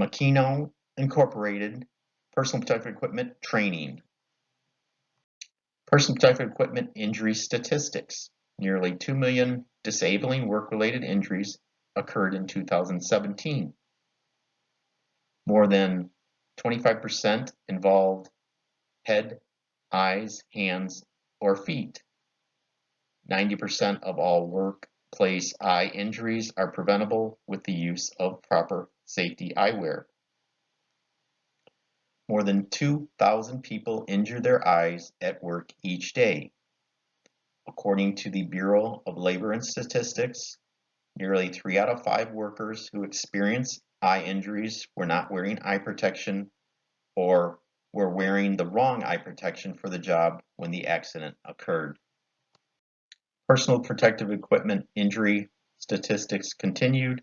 Makino Incorporated Personal Protective Equipment Training. Personal protective equipment injury statistics. Nearly 2 million disabling work-related injuries occurred in 2017. More than 25% involved head, eyes, hands, or feet. 90% of all workplace eye injuries are preventable with the use of proper safety eyewear. More than 2,000 people injure their eyes at work each day. According to the Bureau of Labor and Statistics, nearly 3 out of 5 workers who experience eye injuries were not wearing eye protection or were wearing the wrong eye protection for the job when the accident occurred. Personal protective equipment injury statistics continued.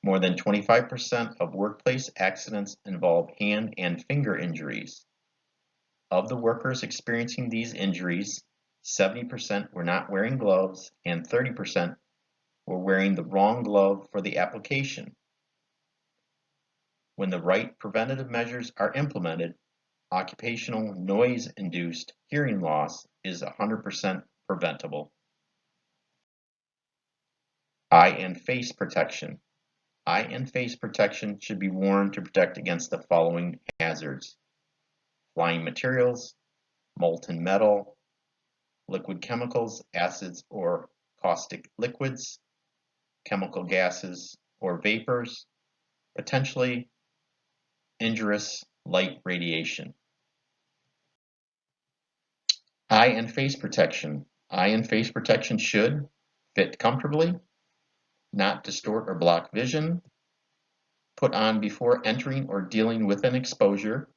More than 25% of workplace accidents involve hand and finger injuries. Of the workers experiencing these injuries, 70% were not wearing gloves and 30% were wearing the wrong glove for the application. When the right preventative measures are implemented, occupational noise-induced hearing loss is 100% preventable. Eye and face protection. Eye and face protection should be worn to protect against the following hazards: flying materials, molten metal, liquid chemicals, acids or caustic liquids, chemical gases or vapors, potentially injurious light radiation. Eye and face protection. Eye and face protection should fit comfortably, not distort or block vision, put on before entering or dealing with an exposure,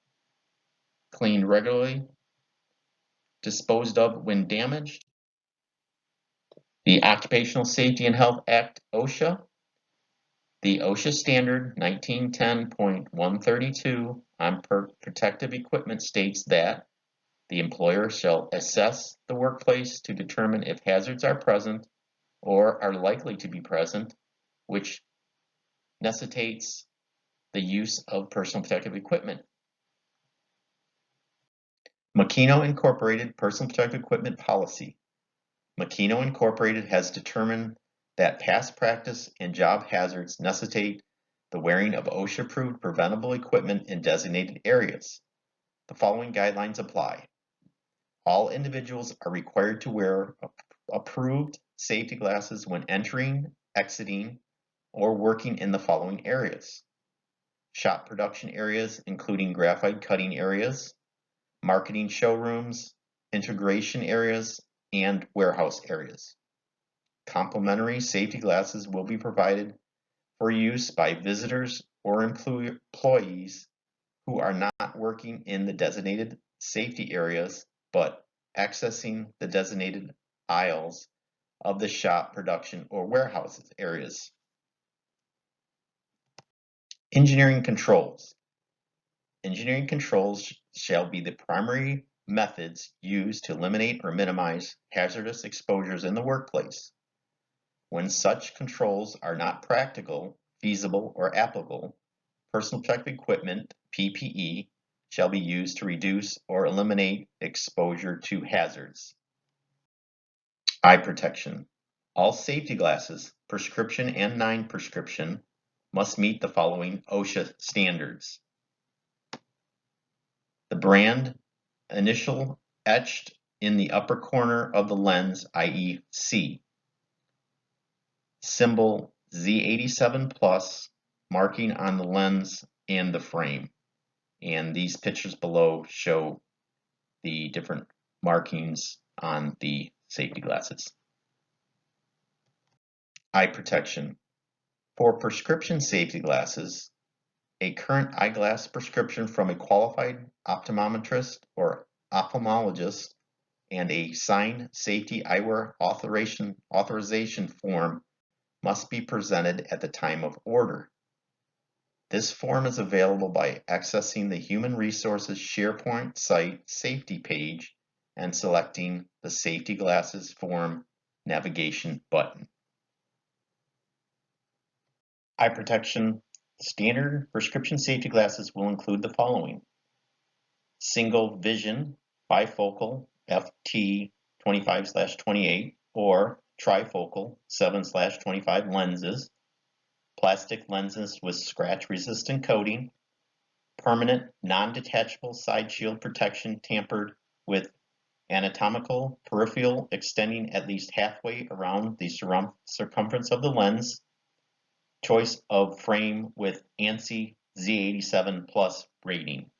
cleaned regularly, disposed of when damaged. The Occupational Safety and Health Act, OSHA. The OSHA standard 1910.132 on protective equipment states that the employer shall assess the workplace to determine if hazards are present or are likely to be present, which necessitates the use of personal protective equipment. Makino Incorporated Personal Protective Equipment Policy. Makino Incorporated has determined that past practice and job hazards necessitate the wearing of OSHA-approved preventable equipment in designated areas. The following guidelines apply. All individuals are required to wear approved safety glasses when entering, exiting, or working in the following areas: shop production areas, including graphite cutting areas, marketing showrooms, integration areas, and warehouse areas. Complimentary safety glasses will be provided for use by visitors or employees who are not working in the designated safety areas but accessing the designated aisles of the shop, production, or warehouse areas. Engineering controls. Engineering controls shall be the primary methods used to eliminate or minimize hazardous exposures in the workplace. When such controls are not practical, feasible, or applicable, personal protective equipment, PPE, shall be used to reduce or eliminate exposure to hazards. Eye protection. All safety glasses, prescription and non-prescription, must meet the following OSHA standards. The brand initial etched in the upper corner of the lens, i.e. C. Symbol Z87+ marking on the lens and the frame. And these pictures below show the different markings on the safety glasses. Eye protection. For prescription safety glasses, a current eyeglass prescription from a qualified optometrist or ophthalmologist and a signed safety eyewear authorization form must be presented at the time of order. This form is available by accessing the Human Resources SharePoint site safety page and selecting the Safety Glasses Form navigation button. Eye protection Standard prescription safety glasses will include the following: single vision, bifocal FT 25/28 or trifocal 7/25 lenses, plastic lenses with scratch-resistant coating, permanent non-detachable side shield protection tampered with anatomical peripheral extending at least halfway around the circumference of the lens, choice of frame with ANSI Z87 Plus rating.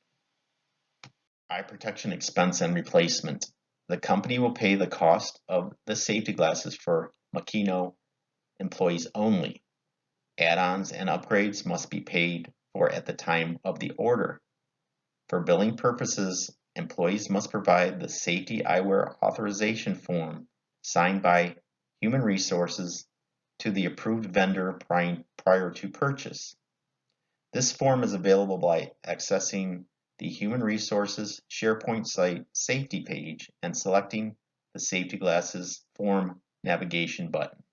Eye protection expense and replacement. The company will pay the cost of the safety glasses for Makino employees only. Add-ons and upgrades must be paid for at the time of the order. For billing purposes, employees must provide the safety eyewear authorization form signed by Human Resources to the approved vendor prior to purchase. This form is available by accessing the Human Resources SharePoint site safety page and selecting the Safety Glasses Form navigation button.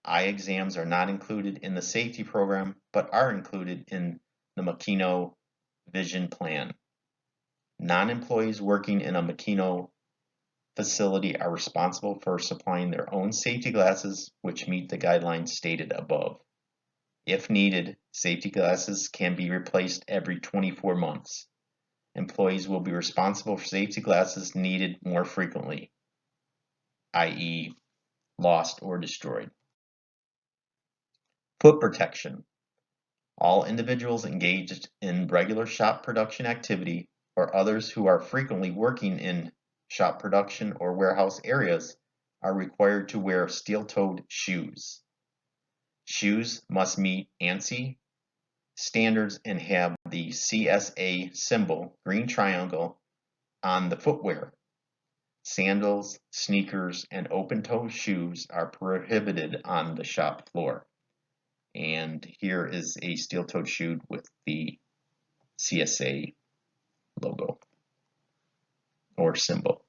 Eye exams are not included in the safety program, but are included in the Makino Vision Plan. Non-employees working in a Makino facility are responsible for supplying their own safety glasses, which meet the guidelines stated above. If needed, safety glasses can be replaced every 24 months. Employees will be responsible for safety glasses needed more frequently, i.e., lost or destroyed. Foot protection. All individuals engaged in regular shop production activity or others who are frequently working in shop production or warehouse areas are required to wear steel-toed shoes. Shoes must meet ANSI standards and have the CSA symbol, green triangle, on the footwear. Sandals, sneakers, and open-toe shoes are prohibited on the shop floor. And here is a steel-toed shoe with the CSA logo or symbol.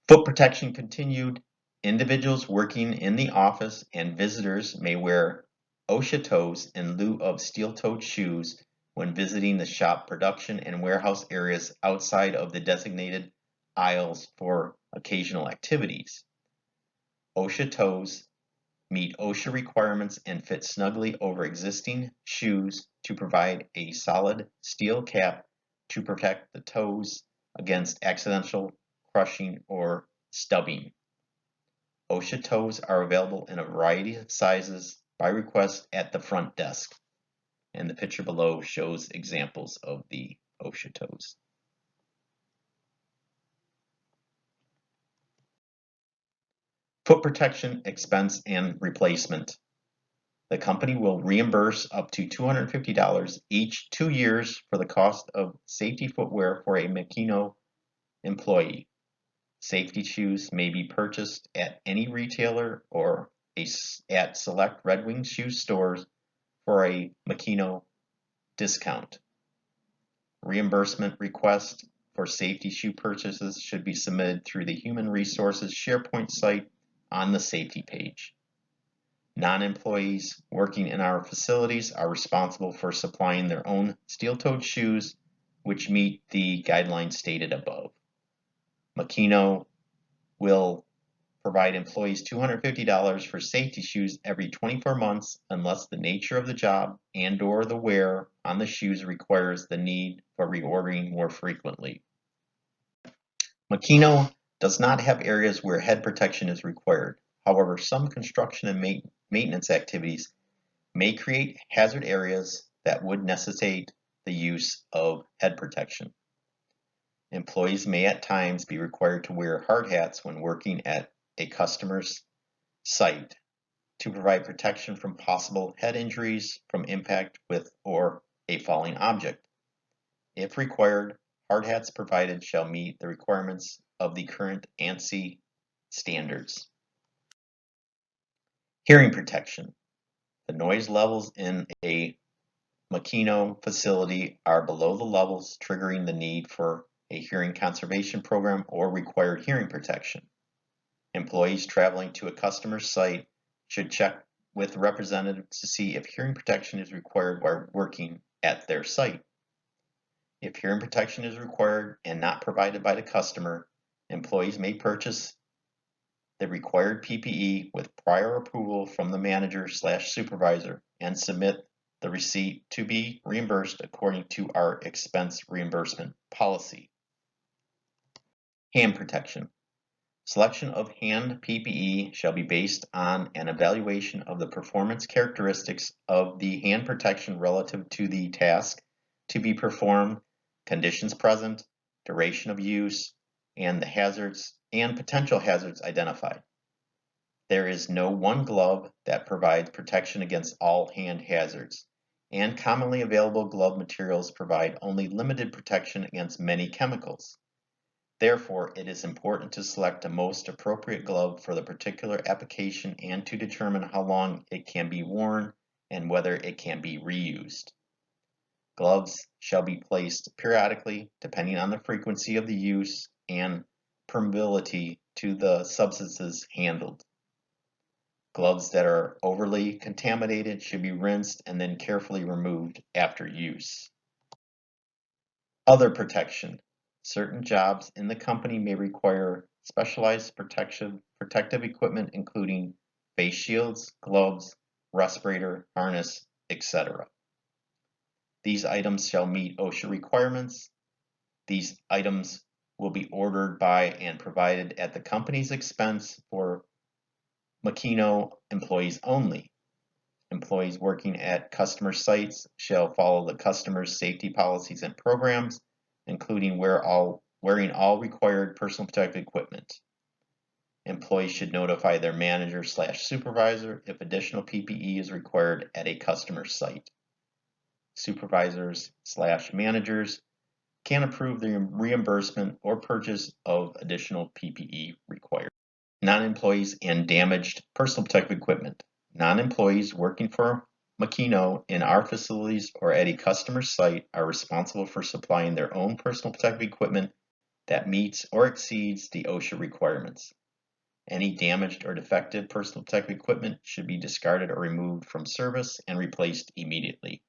Foot protection continued. Individuals working in the office and visitors may wear OSHA toes in lieu of steel-toed shoes when visiting the shop production and warehouse areas outside of the designated aisles for occasional activities. OSHA toes meet OSHA requirements and fit snugly over existing shoes to provide a solid steel cap to protect the toes against accidental crushing or stubbing. OSHA toes are available in a variety of sizes by request at the front desk, and the picture below shows examples of the OSHA toes. Foot protection expense and replacement. The company will reimburse up to $250 each 2 years for the cost of safety footwear for a Makino employee. Safety shoes may be purchased at any retailer or at select Red Wing shoe stores for a Makino discount. Reimbursement requests for safety shoe purchases should be submitted through the Human Resources SharePoint site on the safety page. Non-employees working in our facilities are responsible for supplying their own steel-toed shoes, which meet the guidelines stated above. Makino will provide employees $250 for safety shoes every 24 months unless the nature of the job and/or the wear on the shoes requires the need for reordering more frequently. Makino does not have areas where head protection is required. However, some construction and maintenance activities may create hazard areas that would necessitate the use of head protection. Employees may at times be required to wear hard hats when working at a customer's site to provide protection from possible head injuries from impact with or a falling object. If required, hard hats provided shall meet the requirements of the current ANSI standards. Hearing protection. The noise levels in a Makino facility are below the levels triggering the need for a hearing conservation program or required hearing protection. Employees traveling to a customer's site should check with representatives to see if hearing protection is required while working at their site. If hearing protection is required and not provided by the customer, employees may purchase the required PPE with prior approval from the manager/supervisor and submit the receipt to be reimbursed according to our expense reimbursement policy. Hand protection. Selection of hand PPE shall be based on an evaluation of the performance characteristics of the hand protection relative to the task to be performed, conditions present, duration of use, and the hazards and potential hazards identified. There is no one glove that provides protection against all hand hazards, and commonly available glove materials provide only limited protection against many chemicals. Therefore, it is important to select the most appropriate glove for the particular application and to determine how long it can be worn and whether it can be reused. Gloves shall be placed periodically depending on the frequency of the use and permeability to the substances handled. Gloves that are overly contaminated should be rinsed and then carefully removed after use. Other protection. Certain jobs in the company may require specialized protective equipment including face shields, gloves, respirator, harness, etc. These items shall meet OSHA requirements. These items will be ordered by and provided at the company's expense for Makino employees only. Employees working at customer sites shall follow the customer's safety policies and programs, including wearing all required personal protective equipment. Employees should notify their manager/supervisor if additional PPE is required at a customer site. Supervisors/managers can approve the reimbursement or purchase of additional PPE required. Non-employees and damaged personal protective equipment. Non-employees working for Makino in our facilities or at a customer site are responsible for supplying their own personal protective equipment that meets or exceeds the OSHA requirements. Any damaged or defective personal protective equipment should be discarded or removed from service and replaced immediately.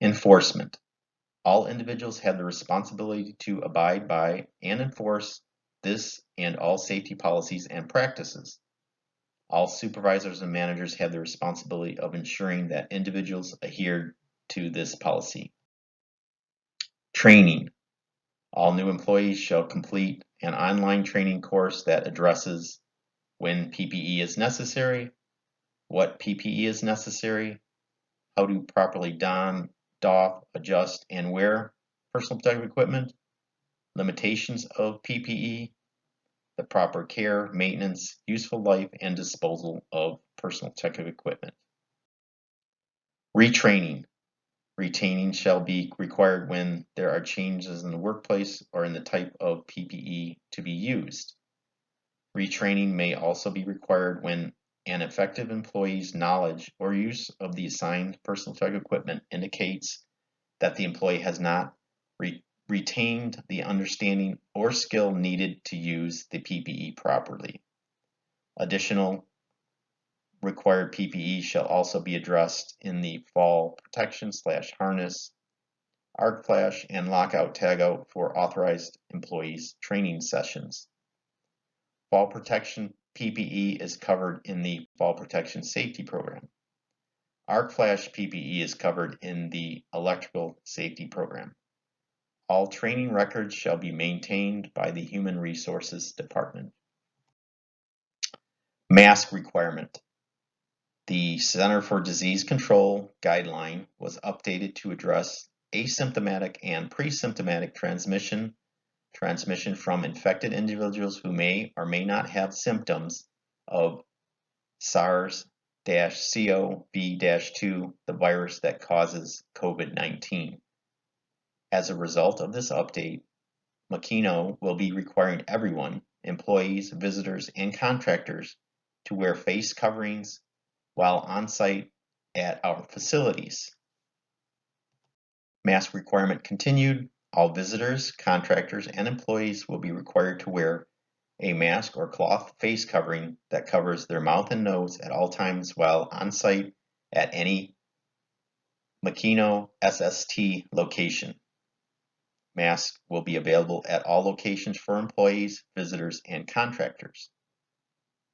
Enforcement. All individuals have the responsibility to abide by and enforce this and all safety policies and practices. All supervisors and managers have the responsibility of ensuring that individuals adhere to this policy. Training. All new employees shall complete an online training course that addresses when PPE is necessary, what PPE is necessary, how to properly don, doff, adjust, and wear personal protective equipment, limitations of PPE, the proper care, maintenance, useful life, and disposal of personal protective equipment. Retraining. Retraining shall be required when there are changes in the workplace or in the type of PPE to be used. Retraining may also be required when an effective employee's knowledge or use of the assigned personal protective equipment indicates that the employee has not retained the understanding or skill needed to use the PPE properly. Additional required PPE shall also be addressed in the fall protection/harness, arc flash, and lockout tagout for authorized employees training sessions. Fall protection PPE is covered in the Fall Protection Safety Program. Arc flash PPE is covered in the Electrical Safety Program. All training records shall be maintained by the Human Resources Department. Mask requirement. The Center for Disease Control guideline was updated to address asymptomatic and pre-symptomatic transmission from infected individuals who may or may not have symptoms of SARS-CoV-2, the virus that causes COVID-19. As a result of this update, Makino will be requiring everyone, employees, visitors, and contractors, to wear face coverings while on site at our facilities. Mask requirement continued. All visitors, contractors, and employees will be required to wear a mask or cloth face covering that covers their mouth and nose at all times while on site at any Makino SST location. Masks will be available at all locations for employees, visitors, and contractors.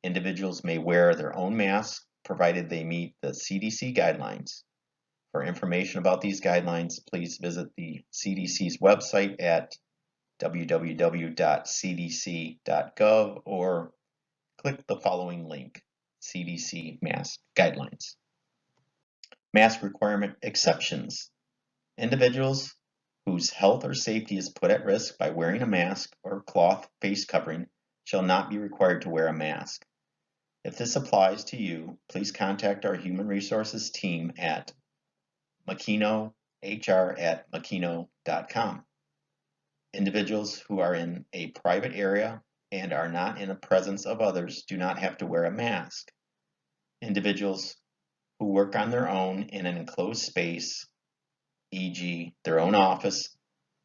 Individuals may wear their own mask provided they meet the CDC guidelines. For information about these guidelines, please visit the CDC's website at www.cdc.gov or click the following link, CDC Mask Guidelines. Mask requirement exceptions. Individuals whose health or safety is put at risk by wearing a mask or cloth face covering shall not be required to wear a mask. If this applies to you, please contact our Human Resources team at makinohr@makino.com. Individuals who are in a private area and are not in the presence of others do not have to wear a mask. Individuals who work on their own in an enclosed space, e.g., their own office,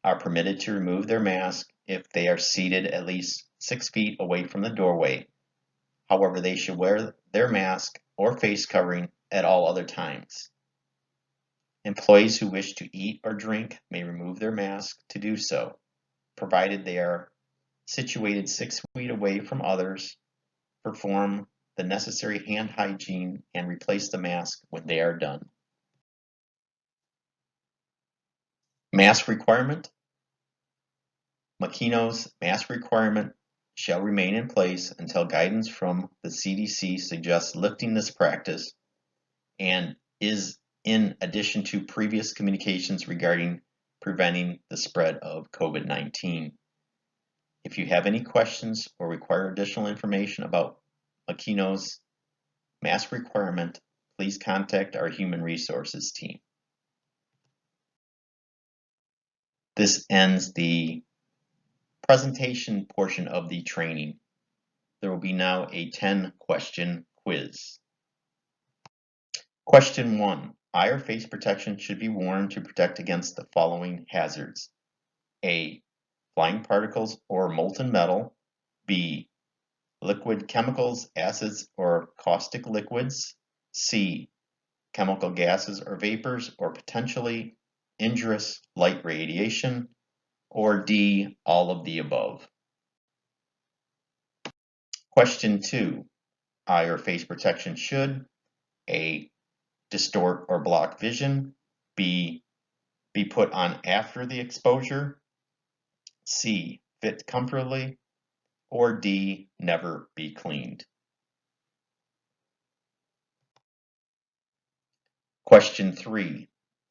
are permitted to remove their mask if they are seated at least 6 feet away from the doorway. However, they should wear their mask or face covering at all other times. Employees who wish to eat or drink may remove their mask to do so, provided they are situated 6 feet away from others, perform the necessary hand hygiene, and replace the mask when they are done. Mask requirement. Makino's mask requirement shall remain in place until guidance from the CDC suggests lifting this practice and is in addition to previous communications regarding preventing the spread of COVID-19. If you have any questions or require additional information about Makino's mask requirement, please contact our Human Resources team. This ends the presentation portion of the training. There will be now a 10-question quiz. Question 1. Eye or face protection should be worn to protect against the following hazards. A. Flying particles or molten metal. B. Liquid chemicals, acids, or caustic liquids. C. Chemical gases or vapors or potentially injurious light radiation. Or D. All of the above. Question 2. Eye or face protection should A. Distort or block vision. B. Be put on after the exposure. C. Fit comfortably. Or D. Never be cleaned. Question 3.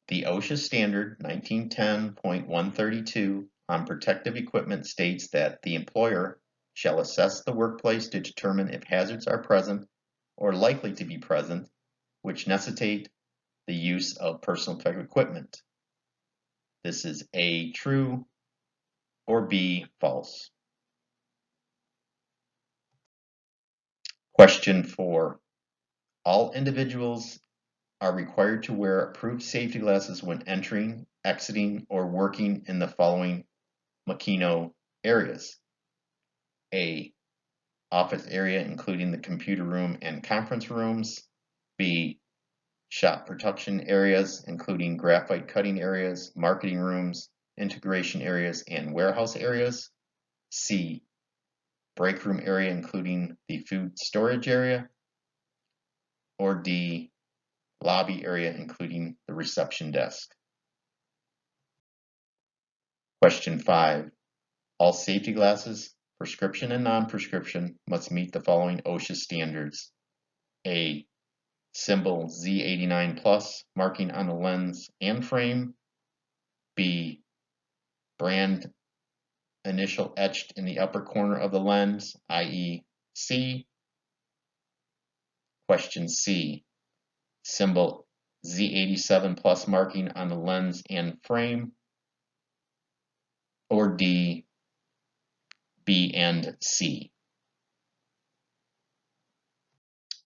The OSHA standard 1910.132 on protective equipment states that the employer shall assess the workplace to determine if hazards are present or likely to be present, which necessitate the use of personal protective equipment. This is A, true, or B, false. Question 4. All individuals are required to wear approved safety glasses when entering, exiting, or working in the following Makino areas. A. Office area including the computer room and conference rooms. B. Shop production areas including graphite cutting areas, marketing rooms, integration areas, and warehouse areas. C. Break room area including the food storage area. Or D. Lobby area including the reception desk. Question 5. All safety glasses, prescription and non-prescription, must meet the following OSHA standards. A. Symbol Z89+ marking on the lens and frame. B. Brand initial etched in the upper corner of the lens, i.e. C. Question C. Symbol Z87+ marking on the lens and frame. Or D. B and C.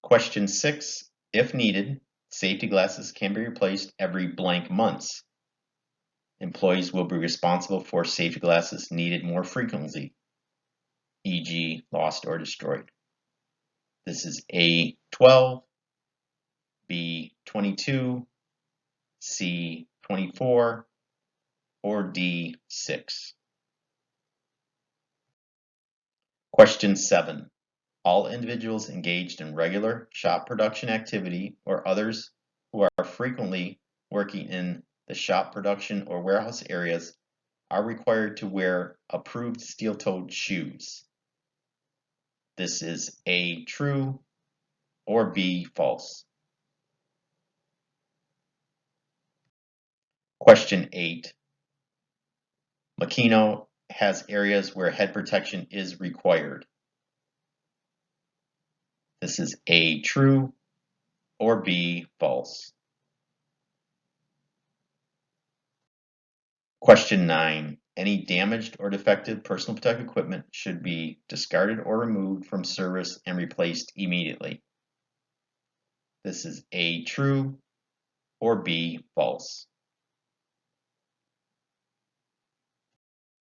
Question 6. If needed, safety glasses can be replaced every blank months. Employees will be responsible for safety glasses needed more frequently. e.g. lost or destroyed. This is A, 12, B, 22, C, 24, or D, 6. Question 7. All individuals engaged in regular shop production activity or others who are frequently working in the shop production or warehouse areas are required to wear approved steel-toed shoes. This is A, true, or B, false. Question 8. Makino has areas where head protection is required. This is A, true, or B, false. Question 9. Any damaged or defective personal protective equipment should be discarded or removed from service and replaced immediately. This is A, true, or B, false.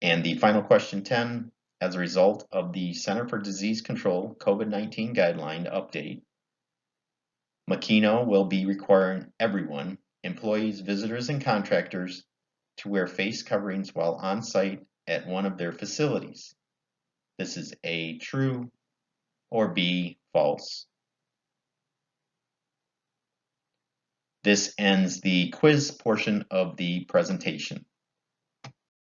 And the final question 10, as a result of the Center for Disease Control COVID-19 guideline update, Makino will be requiring everyone, employees, visitors, and contractors, to wear face coverings while on site at one of their facilities. This is A, true, or B, false. This ends the quiz portion of the presentation.